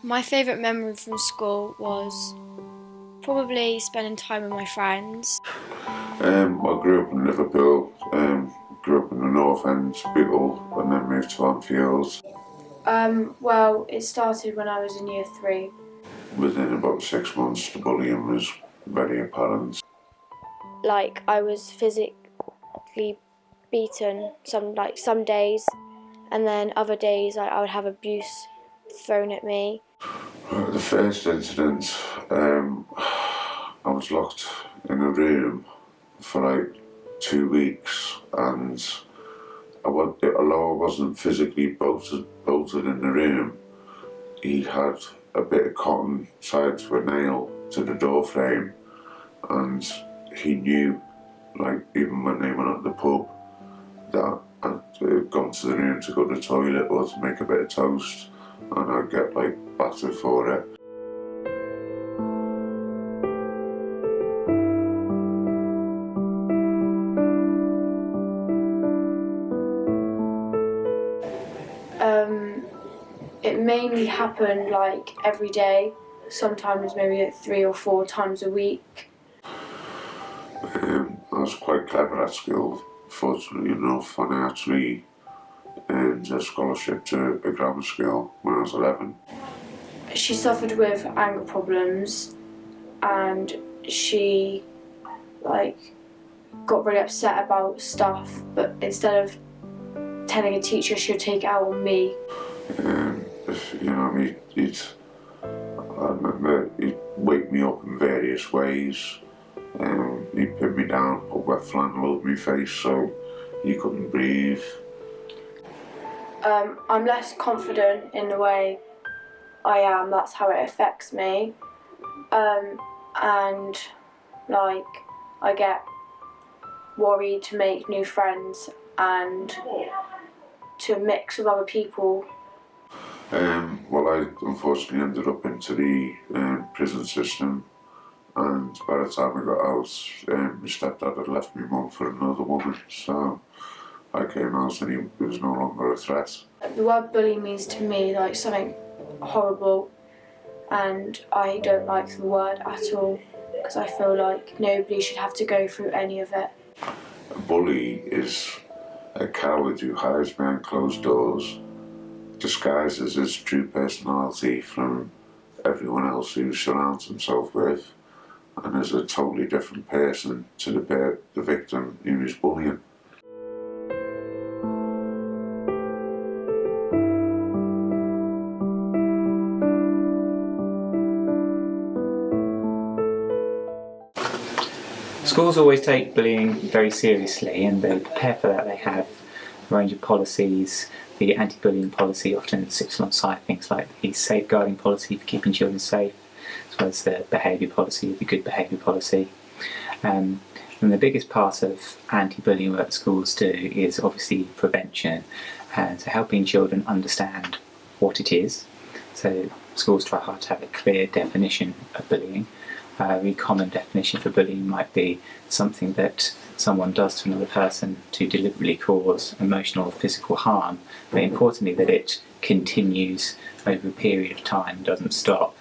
My favourite memory from school was probably spending time with my friends. I grew up in Liverpool, grew up in the North End, Bootle, and then moved to Anfield. Well, it started when I was in year 3. Within about 6 months, the bullying was very apparent. Like, I was physically beaten some days, and then other days I would have abuse thrown at me. The first incident, I was locked in a room for like 2 weeks, and although I wasn't physically bolted in the room, he had a bit of cotton tied to a nail to the door frame, and he knew, like, even when they went at the pub, that I'd gone to the room to go to the toilet or to make a bit of toast, and I'd get like battered for it. It mainly happened like every day, sometimes maybe 3 or 4 times a week. I was quite clever at school, fortunately enough, and I actually earned a scholarship to a grammar school when I was 11. She suffered with anger problems, and she got really upset about stuff, but instead of telling a teacher, she would take it out on me. I remember he'd wake me up in various ways. He'd pin me down, put wet flannel over my face so he couldn't breathe. I'm less confident in the way I am, that's how it affects me. And I get worried to make new friends and to mix with other people. Well, I unfortunately ended up into the prison system, and by the time I got out, my stepdad had left my mum for another woman, so I came out and he was no longer a threat. The word bully means to me like something horrible, and I don't like the word at all because I feel like nobody should have to go through any of it. A bully is a coward who hides behind closed doors, disguises his true personality from everyone else who surrounds himself with, and is a totally different person to the victim who is bullying. Schools always take bullying very seriously, and they prepare for that. They have a range of policies. The anti-bullying policy, often at 6 months' side, things like the safeguarding policy for keeping children safe, as well as the behaviour policy, the good behaviour policy. And the biggest part of anti-bullying work schools do is obviously prevention, and so helping children understand what it is. So schools try hard to have a clear definition of bullying. A really common definition for bullying might be something that someone does to another person to deliberately cause emotional or physical harm, but importantly that it continues over a period of time, doesn't stop.